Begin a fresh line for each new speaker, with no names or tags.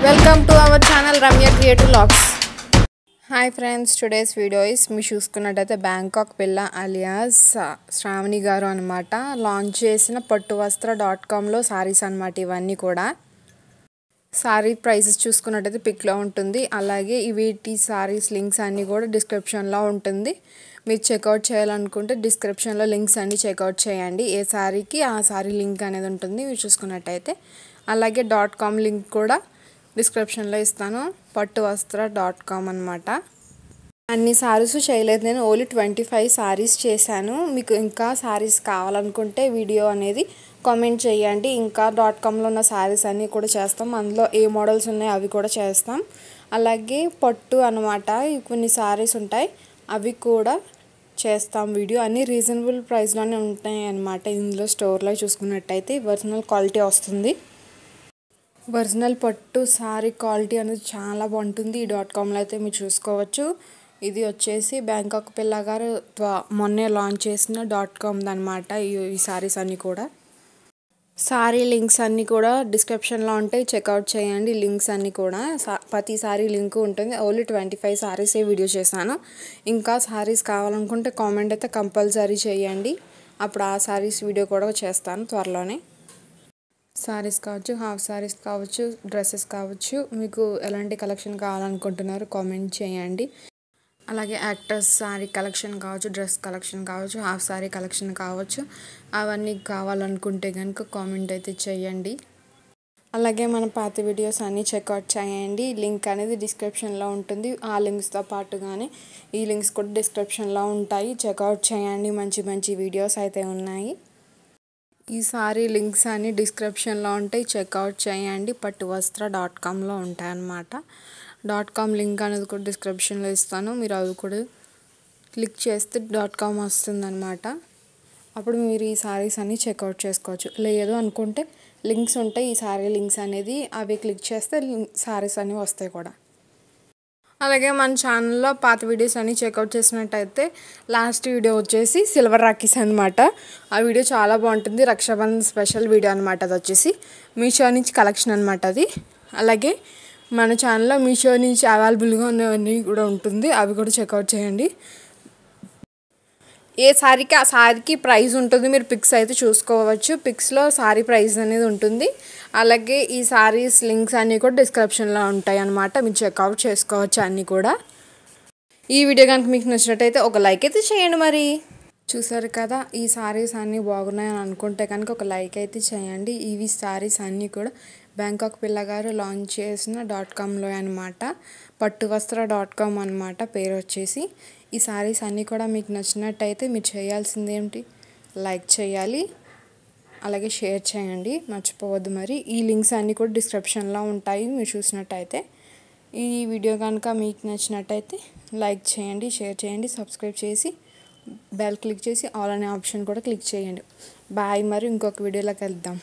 Welcome to our channel Ramya Creative Vlogs. Hi friends, today's video is మీ చూసుకున్నట్టయితే Bangkok పిల్ల alias Shravani గారు అన్నమాట launch చేసిన pattuvastrA.com లో సారీస్ అన్నమాట ఇవన్నీ కూడా సారీ ప్రైసెస్ చూసుకున్నట్టయితే పిక్ లో ఉంటుంది అలాగే వీటి సారీస్ లింక్స్ అన్ని కూడా డిస్క్రిప్షన్ లో ఉంటుంది మీరు చెక్ అవుట్ చేయాలనుకుంటే డిస్క్రిప్షన్ లో లింక్స్ అన్ని చెక్ అవుట్ చేయండి ఏ సారీకి ఆ సారీ లింక్ అనేది ఉంటుంది మీరు చూసుకున్నట్టయితే అలాగే .com లింక్ కూడా డిస్క్రిప్షన్ లో ఇస్తాను pattuvastrA.com అన్నమాట అన్ని సారీస్ చేయలేదు నేను ఓన్లీ 25 సారీస్ చేశాను మీకు ఇంకా సారీస్ కావాలనుకుంటే వీడియో అనేది కామెంట్ చేయండి ఇంకా .com లో ఉన్న సారీస్ అన్ని కూడా చేస్తాం అందులో ఏ మోడల్స్ ఉన్నాయో అవి కూడా చేస్తాం అలాగే పట్టు అన్నమాట కొన్ని సారీస్ ఉంటాయి అవి కూడా చేస్తాం వీడియో అన్ని రీజనబుల్ ప్రైస్ లోనే ఉంటాయి అన్నమాట ఇందులో స్టోర్ లో చూసుకున్నట్టయితే ఒరిజినల్ క్వాలిటీ వస్తుంది ఒరిజినల్ పట్టు సారీ క్వాలిటీ అనేది చాలా బాగుంటుంది ఈ .com లో అయితే మీరు చూసుకోవచ్చు ఇది వచ్చేసి బ్యాంకాక్ పిల్ల గారు మొన్నే లాంచ్ చేసిన .com అన్నమాట ఈ సారీస్ అన్ని కూడా సారీ లింక్స్ అన్ని కూడా డిస్క్రిప్షన్ లో ఉంటాయి చెక్ అవుట్ చేయండి లింక్స్ అన్ని కూడా ప్రతి సారీ లింక్ ఉంటుంది ఓన్లీ 25 సారీస్ ఏ వీడియో చేశాను ఇంకా సారీస్ కావాలనుకుంటే కామెంట్ అయితే కంపల్సరీ చేయండి అప్పుడు ఆ సారీస్ వీడియో కూడా చేస్తాను త్వరలోనే సారీస్ కావచ్చు హాఫ్ సారీస్ కావచ్చు డ్రెస్సెస్ కావచ్చు మీకు ఎలాంటి కలెక్షన్ కావాలనుకుంటున్నారో కామెంట్ చేయండి అలాగే యాక్టర్స్ సారీ కలెక్షన్ కావచ్చు డ్రెస్ కలెక్షన్ కావచ్చు హాఫ్ సారీ కలెక్షన్ కావచ్చు అవన్నీ కావాలనుకుంటే కనుక కామెంట్ అయితే చేయండి అలాగే మన పాత వీడియోస్ అన్ని చెక్అవుట్ చేయండి లింక్ అనేది డిస్క్రిప్షన్లో ఉంటుంది ఆ లింక్స్తో పాటుగానే ఈ లింక్స్ కూడా డిస్క్రిప్షన్లో ఉంటాయి చెక్అవుట్ చేయండి మంచి మంచి వీడియోస్ అయితే ఉన్నాయి ఈ సారీ లింక్స్ అన్ని డిస్క్రిప్షన్లో ఉంటాయి చెక్అవుట్ చేయండి pattuvastrA.com లో ఉంటాయి అన్నమాట .com లింక్ అనేది కూడా డిస్క్రిప్షన్లో ఇస్తాను మీరు అది కూడా క్లిక్ చేస్తే .com వస్తుందన్నమాట అప్పుడు మీరు ఈ సారీస్ అన్ని చెక్అవుట్ చేసుకోవచ్చు లేదు అనుకుంటే లింక్స్ ఉంటాయి ఈ సారీ లింక్స్ అనేది అవి క్లిక్ చేస్తే సారీస్ అన్ని వస్తాయి కూడా అలాగే మన ఛానల్లో పాత వీడియోస్ అన్ని చెక్అవుట్ చేసినట్టయితే లాస్ట్ వీడియో వచ్చేసి సిల్వర్ రాఖీస్ అన్నమాట ఆ వీడియో చాలా బాగుంటుంది రక్షాబంధన్ స్పెషల్ వీడియో అన్నమాట అది వచ్చేసి మీషో నుంచి కలెక్షన్ అన్నమాట అది అలాగే మన ఛానల్లో మీషో నుంచి అవైలబుల్గా ఉన్నవన్నీ కూడా ఉంటుంది అవి కూడా చెక్అవుట్ చేయండి ఏ సారీకి ఆ సారీకి ప్రైస్ ఉంటుంది మీరు పిక్స్ అయితే చూసుకోవచ్చు పిక్స్లో సారీ ప్రైస్ అనేది ఉంటుంది అలాగే ఈ సారీస్ లింక్స్ అన్నీ కూడా డిస్క్రిప్షన్లో ఉంటాయి అన్నమాట మీరు చెక్అవుట్ చేసుకోవచ్చు అన్నీ కూడా ఈ వీడియో కనుక మీకు నచ్చినట్టయితే ఒక లైక్ అయితే చేయండి మరి చూసారు కదా ఈ సారీస్ అన్నీ బాగున్నాయని అనుకుంటే కనుక ఒక లైక్ అయితే చేయండి ఇవి సారీస్ అన్నీ కూడా బ్యాంకాక్ పిల్ల గారు లాంచ్ చేసిన .comలో అన్నమాట pattuvastrA.com అన్నమాట పేరు వచ్చేసి ఈ సారీస్ అన్నీ కూడా మీకు నచ్చినట్టయితే మీరు చేయాల్సింది ఏంటి లైక్ చేయాలి అలాగే షేర్ చేయండి మర్చిపోవద్దు మరి ఈ లింక్స్ అన్నీ కూడా డిస్క్రిప్షన్లో ఉంటాయి మీరు చూసినట్టయితే ఈ వీడియో కనుక మీకు నచ్చినట్టయితే లైక్ చేయండి షేర్ చేయండి సబ్స్క్రైబ్ చేసి బెల్ క్లిక్ చేసి ఆల్ అనే ఆప్షన్ కూడా క్లిక్ చేయండి బాయ్ మరి ఇంకొక వీడియోలో కలుద్దాం